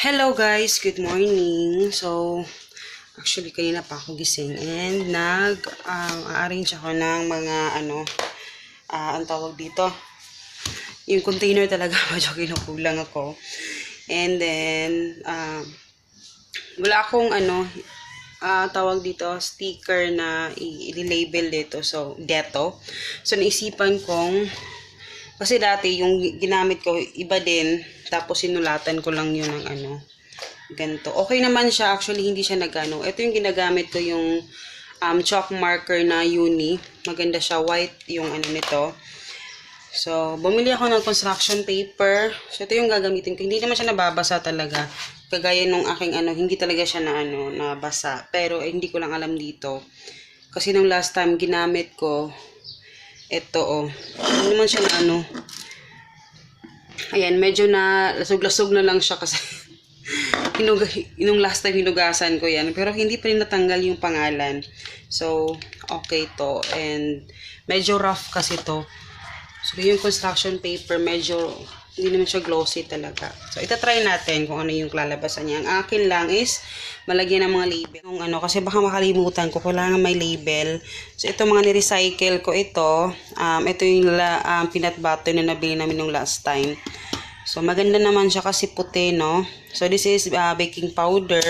Hello guys, good morning. Actually kanina pa ako gising and arrange ako ng mga ang tawag dito, yung container talaga, medyo kinukulang ako. And then, wala akong tawag dito, sticker na i-label dito. So, naisipan kong, kasi dati yung ginamit ko, iba din. Tapos sinulatan ko lang yun ng ganito. Okay naman siya. Actually, hindi siya nagano. Ito yung ginagamit ko, yung chalk marker na uni. Maganda siya. White yung nito. So, bumili ako ng construction paper. So, ito yung gagamitin ko. Hindi naman siya nababasa talaga. Kagaya nung aking hindi talaga siya nabasa. Pero hindi ko lang alam dito. Kasi nung last time ginamit ko, ito hindi naman siya ayan, medyo na lasog-lasog na lang siya kasi nung last time hinugasan ko yan. Pero hindi pa rin natanggal yung pangalan. So, okay to. And medyo rough kasi to. So, yung construction paper, medyo hindi naman siya glossy talaga. So, itatry natin kung ano yung lalabasan niya. Ang akin lang is malagyan ng mga label. Kasi baka makalimutan ko, kailangan may label. So, ito mga ni-recycle ko ito. Ito yung peanut butter na nabili namin nung last time. So, maganda naman siya kasi puti, no? So, this is baking powder.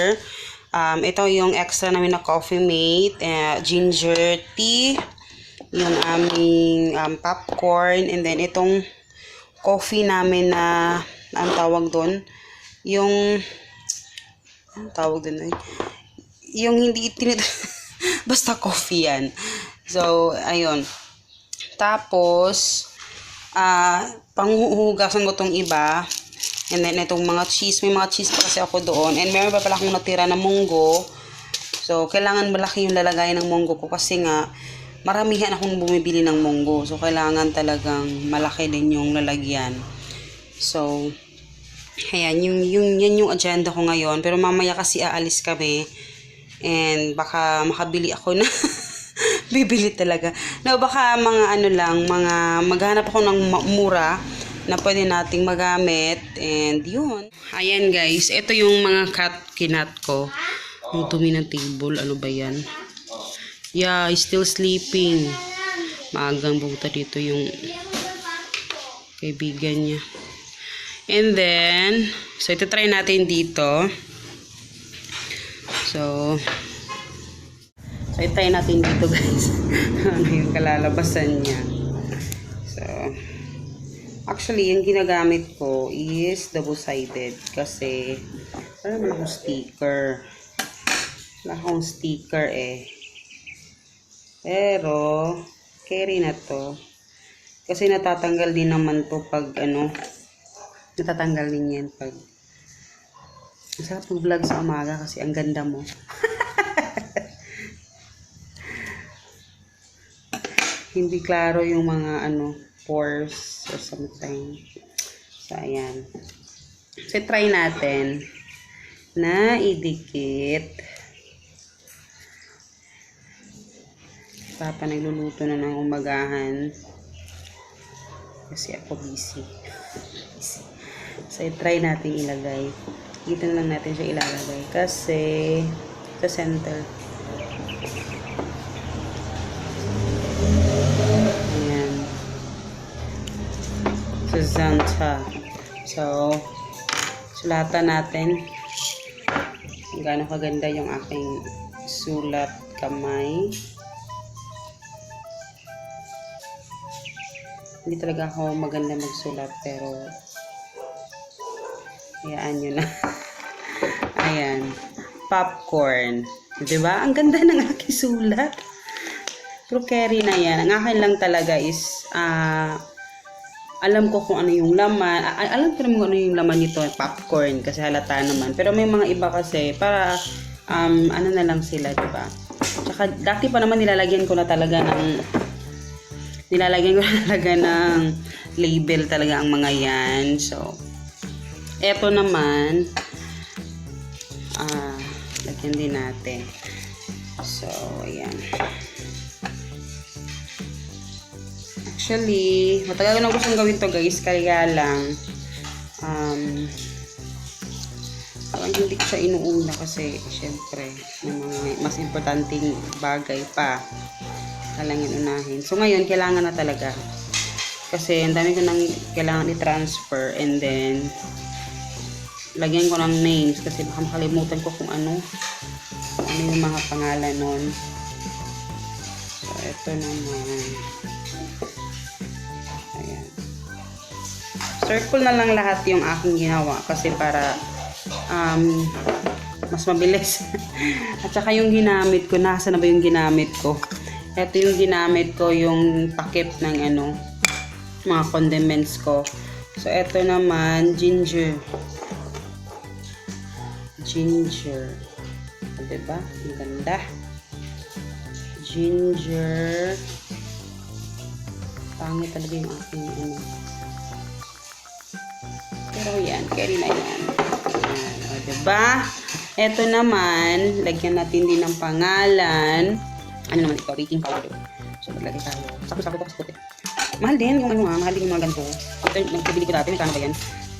Ito yung extra namin na coffee mate, ginger tea, yung aming popcorn, and then itong coffee namin na, ang tawag doon, yung hindi basta coffee yan. So, ayun. Tapos, panghuhugasan ko tong iba. And then, itong mga cheese. May mga cheese pa kasi ako doon. And meron pa pala akong natira na munggo. So, kailangan malaki yung lalagay ng munggo ko. Kasi nga, maramihan akong bumibili ng munggo. So, kailangan talagang malaki din yung lalagyan. So, ayan. Yan yung agenda ko ngayon. Pero mamaya kasi aalis kami. And baka makabili ako na bibili talaga. No, baka mga maghanap ako ng mura na pwede nating magamit. And yun. Ayan guys, ito yung mga kinat ko. Ang dumi ng table, ano ba yan? Yeah, he's still sleeping. Maagang buta dito yung kaibigan niya. And then, so ito try natin dito. So try natin dito guys. Ano yung kalalabasan niya. So, actually, yung ginagamit ko is double-sided. Kasi, wala naman akong sticker. Wala akong sticker eh. Pero, carry na to. Kasi natatanggal din naman to pag natatanggal din yan pag masarap mag-vlog sa umaga kasi ang ganda mo. Hindi klaro yung mga pores or something. So, ayan. So, try natin na idikit. Papa nagluluto na ng umagahan. Kasi ako busy. So, try natin ilagay. Dito na lang natin siya ilalagay. Kasi, sa center. Zanta. So, sulatan natin kung gaano kaganda yung aking sulat kamay. Hindi talaga ako maganda magsulat pero hayaan nyo na. Ayan. Popcorn. Diba? Ang ganda ng aking sulat. Pero carry na yan. Ang akin lang talaga is alam ko kung ano yung laman. Alam ko naman kung ano yung laman nito, popcorn, kasi halata naman. Pero may mga iba kasi, para, na lang sila, diba? Tsaka, dati pa naman nilalagyan ko na talaga ng label talaga ang mga yan. So, eto naman, lagyan din natin. So, ayan. Actually, matagal na gustong gawin to guys, kaya lang Parang hindi ko siya inuuna kasi syempre may mga mas importanteng bagay pa kailangan unahin. So ngayon kailangan na talaga kasi ang dami ko nang kailangan i-transfer and then lagyan ko ng names kasi baka makalimutan ko kung ano yung mga pangalan nun. So ito naman, ayan, circle na lang lahat yung aking ginawa kasi para mas mabilis. At saka yung ginamit ko, nasa na ba yung ginamit ko? Ito yung ginamit ko, yung pakip ng ano, mga condiments ko. So ito naman, ginger. Diba? Ang ganda. Ginger. Pangit talaga yung aking ano. Pero yan, carry na yan. Ayan, o diba? Ito naman, lagyan natin din ng pangalan. Ano naman ito? Baking powder. So, maglagay tayo. Sabi ko kasi puti. Mahal din yung ano mahal din yung mga ganito. Ito, nagpabili ko dati, may kano ba yan?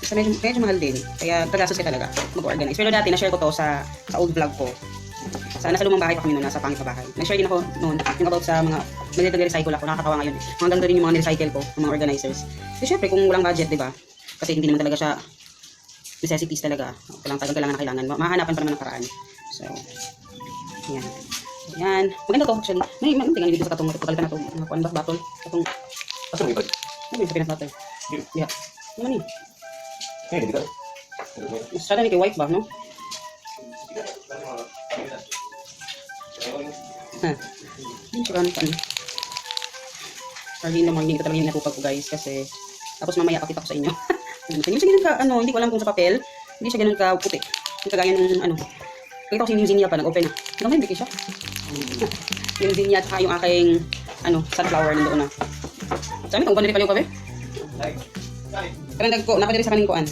So, medyo mahal din. Kaya, tagastos ka talaga mag-organize. Pero dati, na-share ko to sa old vlog ko. Nasa lumang bahay pa kami noon, nasa pangit pa bahay. Nag-share din ako noon, yung about sa mga nag-recycle ako, nakakatawa ngayon. Mga ganda rin yung mga nirecycle ko, ng mga organizers. So, syempre, kung walang budget, di ba? Kasi hindi naman talaga siya necessities talaga. Kailangan. Mahanapan pa naman ng paraan. So, yan. Yan. Maganda to, actually. May tingnan dito sa katong pagkalitan na to. Mga kuwan ba? Battle. Katong... Pasok mo ipad? Ano yung sa peanut butter? Yeah. Ano man eh? Hindi ka. Mas sada ni kay white ba, no? Ha. Hindi siya ganun pa. Early in the morning, ito talaga yung natupag ko guys. Kasi, tapos mamaya pakita ko sa inyo. Hindi siya ganun ka, hindi ko alam kung sa papel. Hindi siya ganun ka puti. Hindi kagaya ng, Kita ko si New Zinnia pa, nag-open na. Hanggang hindi siya. Yung Zinnia at saka yung aking, sunflower nandoon na. Sabi, kung ganun pa yung kape? Karang ko, nakadiri sa kaning kuan.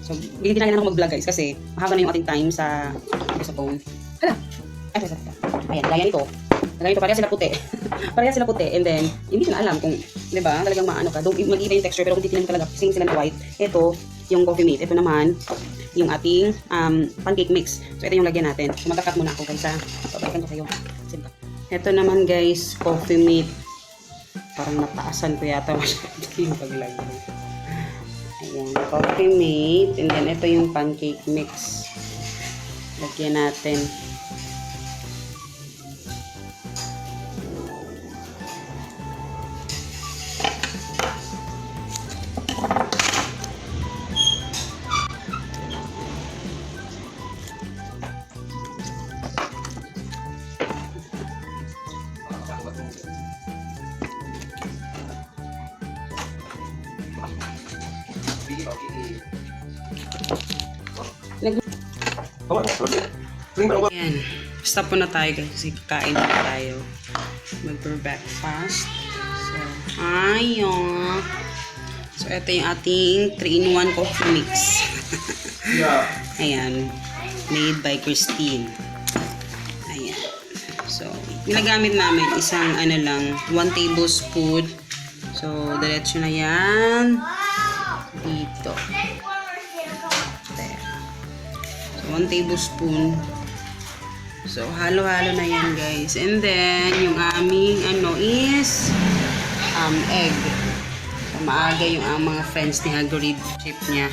So, bigyan din ako mag-vlog guys kasi mahaba na yung ating time sa phone. Hala! Ay, ayan, gaya nito. Pareha sila puti. Pareha sila puti. And then, hindi ko na alam kung, di ba, talagang maano ka. Mag-iba yung texture, pero kung titignan talaga, same sila na white. Ito, yung coffee mate. Ito naman, yung ating pancake mix. So, ito yung lagyan natin. So, magkakat muna ako guys, ha. So, balikan ko kayo. Ito naman guys, coffee mate. Parang nataasan ko yata masyado yung paglagay. Ayan, coffee mate. And then, ito yung pancake mix. Lagyan natin. Ayan. Stop po na tayo guys kasi kakain na tayo. Mag-breakfast. So, ayun. So, ito yung ating 3-in-1 coffee mix. Ayan. Made by Christine. Ayan. So, ginagamit namin isang 1 tablespoon. So, diretso na yan. Dito. There. So, 1 tablespoon. So, halo-halo na yan, guys. And then, yung aming, is, egg. So, maaga yung mga friends ni Hagrid chip niya.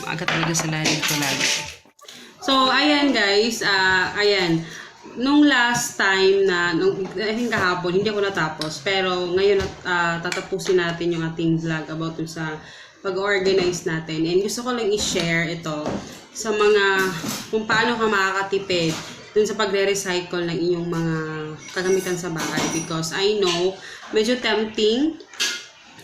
Maaga talaga sila dito lagi. So, ayan guys, ayan. Nung last time kahapon, hindi ako natapos. Pero ngayon, tatapusin natin yung ating vlog about sa pag-organize natin. And gusto ko lang i-share ito sa kung paano ka makakatipid dun sa pagre-recycle ng inyong mga kagamitan sa bahay. Because I know, medyo tempting.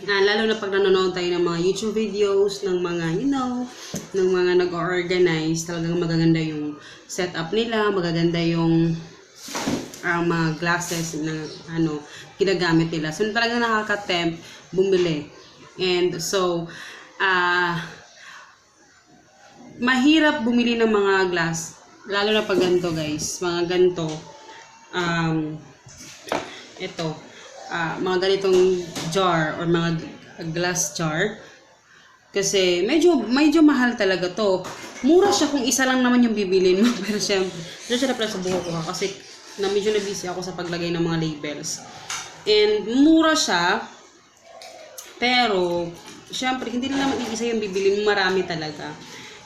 Lalo na pag nanonood tayo ng mga YouTube videos, ng mga, ng mga nag-organize, talagang magaganda yung setup nila, magaganda yung mga glasses na ginagamit nila. So, talagang nakaka-tempt bumili. And so, mahirap bumili ng mga glass. Lalo na pag ganito guys. Mga ganito. Ito. Mga ganitong jar or mga glass jar. Kasi medyo mahal talaga to. Mura siya kung isa lang naman yung bibilin mo. Pero syempre, dyan siya na pala sa buhok ko ha. Kasi medyo na-busy ako sa paglagay ng mga labels. And mura siya. Pero, syempre, hindi na naman isa yung bibilin mo. Marami talaga.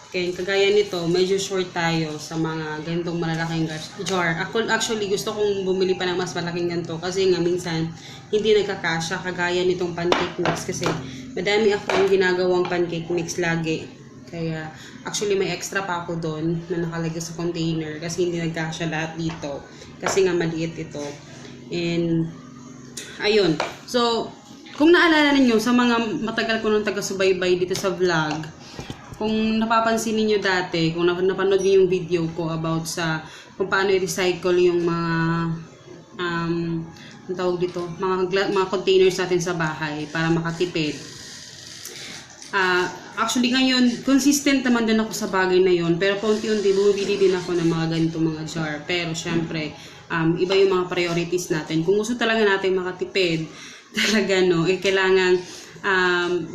Kaya kagaya nito, medyo short tayo sa mga ganitong malalaking jar. Actually, gusto kong bumili pa ng mas malaking ganito. Kasi nga minsan, hindi nagkakasya. Kagaya nitong pancake mix. Kasi madami akong ginagawang pancake mix lagi. Kaya, actually, may extra pa ako doon na nakalagay sa container. Kasi hindi nagkasya lahat dito. Kasi nga maliit ito. And, ayun. So, kung naalala ninyo, sa mga matagal ko nung taga-subaybay dito sa vlog, kung napapansin niyo dati, kung napanood niyo yung video ko about sa kung paano i-recycle yung mga ang tawag dito, mga containers natin sa bahay para makatipid. Actually ngayon, consistent naman din ako sa bagay na yon, pero paunti-unti bumibili din ako ng mga ganito mga jar. Pero syempre, iba yung mga priorities natin. Kung gusto talaga natin makatipid, talaga no, kailangan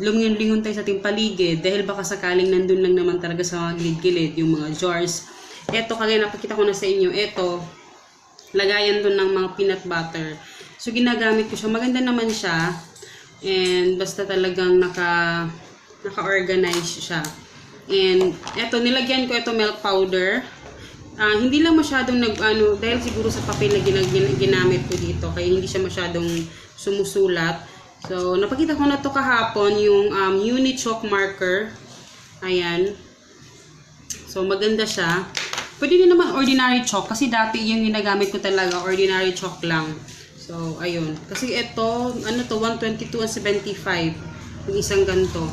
lumingon-lingon tayo sa ating paligid dahil baka sakaling nandun lang naman talaga sa mga gilid-gilid yung mga jars. Eto, kagaya napakita ko na sa inyo, eto, lagayan dun ng mga peanut butter. So, ginagamit ko siya. Maganda naman siya. And, basta talagang naka-organize siya. And, eto, nilagyan ko ito milk powder. Hindi lang masyadong dahil siguro sa papel na ginamit ko dito, kaya hindi siya masyadong sumusulat. So, napakita ko na to kahapon, yung uni chalk marker. Ayan. So, maganda siya. Pwede din naman ordinary chalk, kasi dati yung ginagamit ko talaga, ordinary chalk lang. So, ayun. Kasi ito, 122 and 75. Yung isang ganito.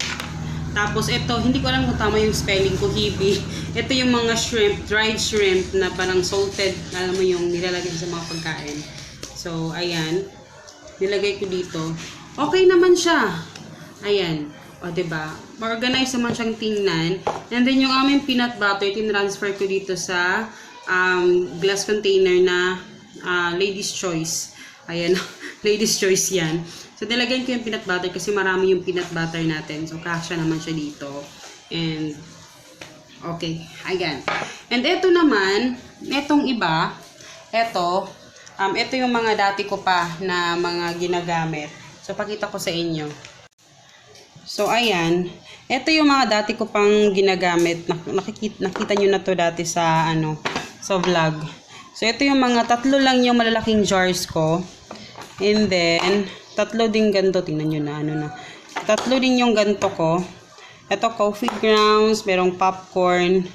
Tapos, ito, hindi ko alam kung tama yung spelling ko, hibi. Ito yung mga shrimp, dried shrimp na parang salted, alam mo yung nilalagay sa mga pagkain. So, ayan. Nilagay ko dito. Okay naman siya. Ayan. O, diba? Ma-organize naman siyang tingnan. And then, yung aming peanut butter, tinransfer ko dito sa glass container na Ladies Choice. Ayan. Ladies Choice yan. So, nilagyan ko yung peanut butter kasi marami yung peanut butter natin. So, kasya naman siya dito. And, okay. Ayan. And, ito naman, itong iba, ito yung mga dati ko pa na mga ginagamit. So, pakita ko sa inyo. So, ayan. Ito yung mga dati ko pang ginagamit. Nakita nyo na to dati sa, sa vlog. So, ito yung mga 3 lang yung malalaking jars ko. And then, 3 din ganito. Tingnan nyo na, 3 din yung ganito ko. Ito, coffee grounds. Merong popcorn.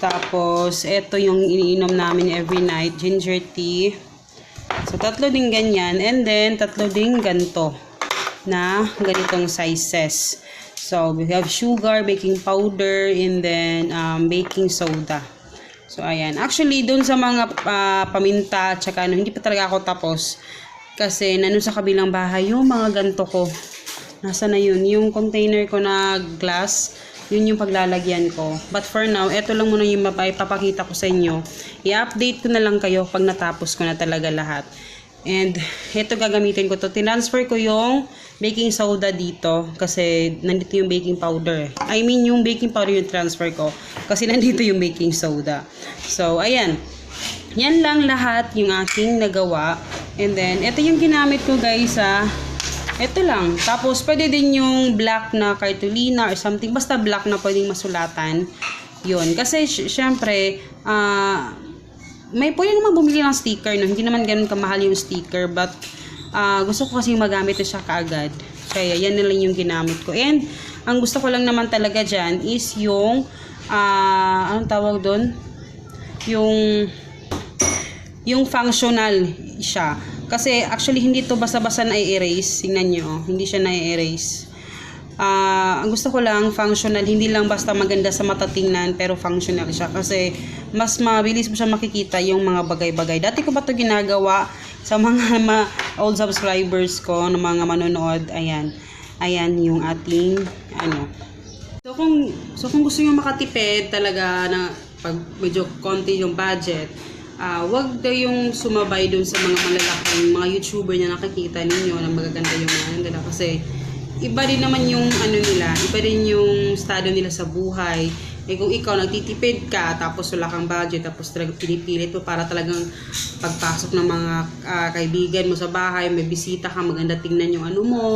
Tapos, ito yung iniinom namin every night. Ginger tea. So, 3 din ganyan. And then, 3 din ganito na ganitong sizes. So, we have sugar, baking powder, and then baking soda. So, ayan. Actually, dun sa mga paminta, tsaka hindi pa talaga ako tapos. Kasi, nandun sa kabilang bahay, yung mga ganito ko. Nasa na yun? Yung container ko na glass, yun yung paglalagyan ko. But for now, eto lang muna yung papakita ko sa inyo. I-update ko na lang kayo pag natapos ko na talaga lahat. And, ito gagamitin ko to. Tinransfer ko yung baking soda dito. Kasi, nandito yung baking powder. I mean, yung baking powder yung transfer ko. Kasi, nandito yung baking soda. So, ayan. Yan lang lahat yung aking nagawa. And then, ito yung ginamit ko guys ito lang. Tapos, pwede din yung black na cartolina or something. Basta black na pwedeng masulatan. Yun. Kasi, syempre, may pwede naman bumili ng sticker. No? Hindi naman ganun kamahal yung sticker. But, gusto ko kasi magamit na siya kaagad. Kaya, yan na lang yung ginamit ko. And, ang gusto ko lang naman talaga dyan is yung, anong tawag doon? Yung functional siya. Kasi actually hindi to basta-basta na-erase. Tingnan nyo, hindi siya na-erase. Ang gusto ko lang functional, hindi lang basta maganda sa mata tingnan, pero functional siya. Kasi mas mabilis mo siya makikita yung mga bagay-bagay. Dati ko pa to ginagawa sa mga old subscribers ko, ng mga manonood. Ayan. Ayan yung ating So kung gusto niyo makatipid talaga na pag medyo konti yung budget, wag daw yung sumabay dun sa mga malalaking mga YouTuber na nakikita ninyo na magaganda yung mga nila kasi iba din naman yung ano nila, iba din yung estado nila sa buhay. Eh kung ikaw nagtitipid ka tapos wala kang budget tapos talagang pinipilit mo para talagang pagpasok ng mga kaibigan mo sa bahay, may bisita ka, maganda tingnan yung ano mo,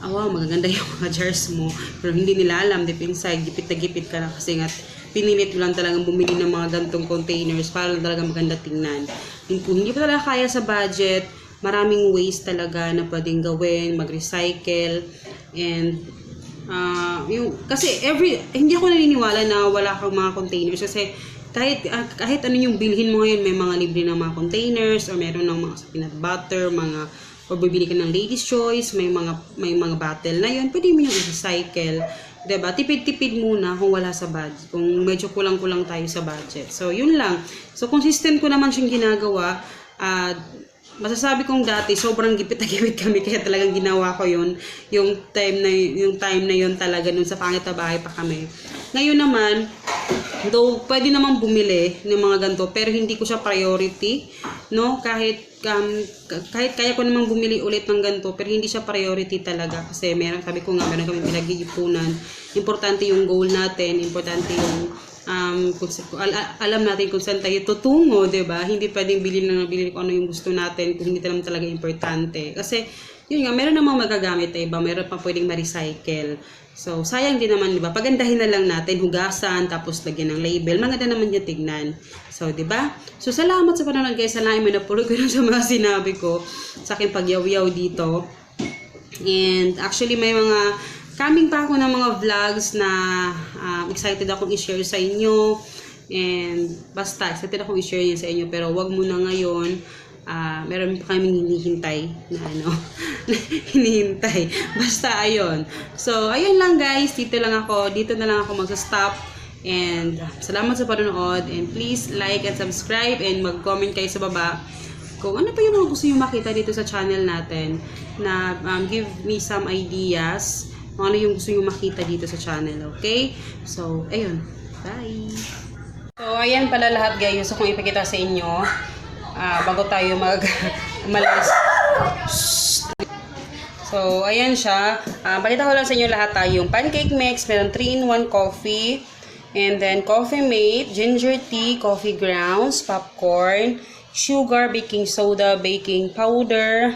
wow, magaganda yung mga jars mo, pero hindi nila alam, deep inside, gipit na gipit ka na kasi nga pinilit mo lang talagang bumili ng mga gantong containers para lang talaga maganda tingnan. Kung hindi pa talaga kaya sa budget, maraming ways talaga na pwedeng gawin, mag-recycle, and kasi hindi ako naniniwala na wala kang mga containers kasi kahit ano yung bilhin mo ngayon, may mga libre ng mga containers or meron ng mga peanut butter, mga o bibili ka ng Ladies Choice, may mga bottle na yun, pwede mo yung i-recycle. Diba? Tipid-tipid muna kung wala sa budget, kung medyo kulang-kulang tayo sa budget. So, yun lang. So, consistent ko naman siyang ginagawa. Masasabi kong dati, sobrang gipit na gipit kami, kaya talagang ginawa ko yun. Yung time na yun talaga, nun sa pangit na bahay pa kami. Ngayon naman, though pwede namang bumili ng mga ganito, pero hindi ko siya priority, no? Kahit kaya ko namang bumili ulit ng ganito, pero hindi siya priority talaga kasi sabi ko nga, meron kami pinag-iipunan. Importante yung goal natin, importante yung alam natin kung saan tayo tutungo, 'di ba? Hindi pwedeng bilhin kung ano yung gusto natin kung hindi naman talaga importante. Kasi yun nga, meron namang magagamit iba, meron pa pwedeng ma-recycle. So, sayang din naman, 'di ba? Pagandahin na lang natin, hugasan, tapos lagyan ng label. Maganda naman yung tignan. So, 'di ba? So, salamat sa panonood, guys. Sana ay manapulog ko sa mga sinabi ko sa aking pagyaw-yaw dito. And actually may mga coming pa ako ng mga vlogs na excited akong i-share sa inyo. And basta, excited akong i-share yan sa inyo. Pero wag muna ngayon. Meron pa kaming hinihintay na hinihintay. Basta, ayun. So, ayun lang guys. Dito na lang ako magsa-stop. And salamat sa panonood. And please like and subscribe. And mag-comment kayo sa baba kung ano pa yung mga gusto nyo makita dito sa channel natin. Na give me some ideas kung ano yung gusto nyo makita dito sa channel, okay? So, ayun. Bye! So, ayan pala lahat guys. Gusto kong ipakita sa inyo bago tayo umalis. So, ayan siya. Balita ko lang sa inyo lahat yung pancake mix. Meron 3-in-1 coffee. And then, coffee mate, ginger tea, coffee grounds, popcorn, sugar, baking soda, baking powder,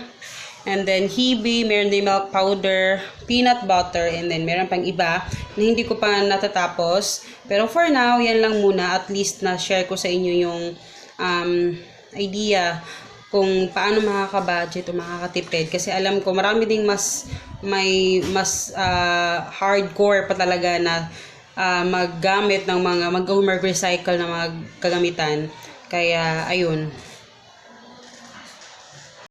and then Hebe, meron din milk powder, peanut butter, and then meron pang iba na hindi ko pa natatapos. Pero for now, yan lang muna. At least na-share ko sa inyo yung idea kung paano makaka-budget o makakatipid. Kasi alam ko, marami ding mas hardcore pa talaga na maggamit ng mag-recycle na mga kagamitan. Kaya, ayun.